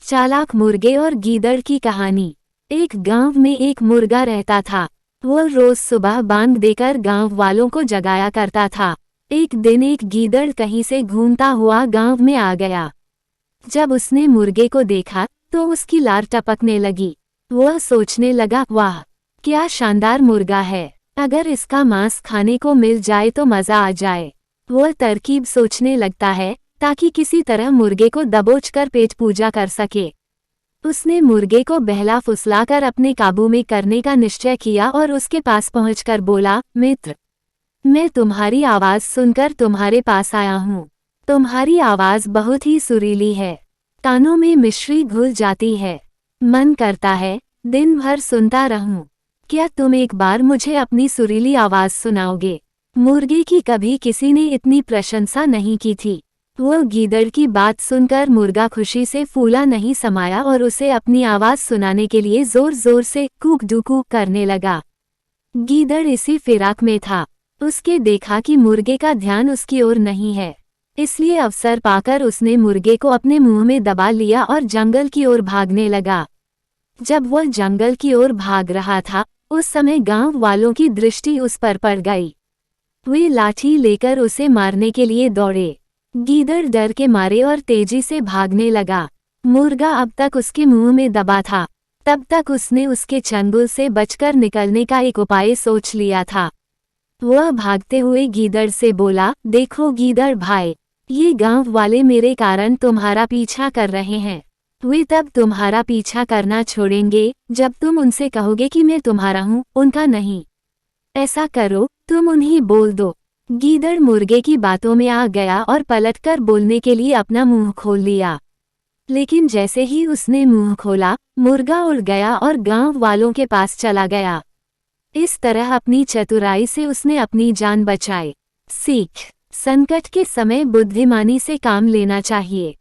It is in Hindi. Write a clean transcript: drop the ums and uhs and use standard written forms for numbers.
चालाक मुर्गे और गीदड़ की कहानी। एक गांव में एक मुर्गा रहता था। वह रोज सुबह बांग देकर गांव वालों को जगाया करता था। एक दिन एक गीदड़ कहीं से घूमता हुआ गांव में आ गया। जब उसने मुर्गे को देखा तो उसकी लार टपकने लगी। वह सोचने लगा, वाह क्या शानदार मुर्गा है, अगर इसका मांस खाने को मिल जाए तो मजा आ जाए। वह तरकीब सोचने लगता है ताकि किसी तरह मुर्गे को दबोचकर पेट पूजा कर सके। उसने मुर्गे को बहला फुसलाकर अपने काबू में करने का निश्चय किया और उसके पास पहुंचकर बोला, मित्र, मैं तुम्हारी आवाज सुनकर तुम्हारे पास आया हूँ। तुम्हारी आवाज बहुत ही सुरीली है, कानों में मिश्री घुल जाती है, मन करता है दिन भर सुनता रहूं। क्या तुम एक बार मुझे अपनी सुरीली आवाज सुनाओगे? मुर्गे की कभी किसी ने इतनी प्रशंसा नहीं की थी। वह गीदड़ की बात सुनकर मुर्गा खुशी से फूला नहीं समाया और उसे अपनी आवाज सुनाने के लिए जोर जोर से कूक डुकूक करने लगा। गीदड़ इसी फिराक में था। उसके देखा कि मुर्गे का ध्यान उसकी ओर नहीं है, इसलिए अवसर पाकर उसने मुर्गे को अपने मुंह में दबा लिया और जंगल की ओर भागने लगा। जब वह जंगल की ओर भाग रहा था, उस समय गांव वालों की दृष्टि उस पर पड़ गई। वे लाठी लेकर उसे मारने के लिए दौड़े। गीदड़ डर के मारे और तेजी से भागने लगा। मुर्गा अब तक उसके मुंह में दबा था। तब तक उसने उसके चंगुल से बचकर निकलने का एक उपाय सोच लिया था। वह भागते हुए गीदड़ से बोला, देखो गीदड़ भाई, ये गांव वाले मेरे कारण तुम्हारा पीछा कर रहे हैं। वे तब तुम्हारा पीछा करना छोड़ेंगे जब तुम उनसे कहोगे कि मैं तुम्हारा हूँ, उनका नहीं। ऐसा करो, तुम उन्हें बोल दो। गीदड़ मुर्गे की बातों में आ गया और पलटकर बोलने के लिए अपना मुंह खोल लिया। लेकिन जैसे ही उसने मुंह खोला, मुर्गा उड़ गया और गांव वालों के पास चला गया। इस तरह अपनी चतुराई से उसने अपनी जान बचाई। सीख: संकट के समय बुद्धिमानी से काम लेना चाहिए।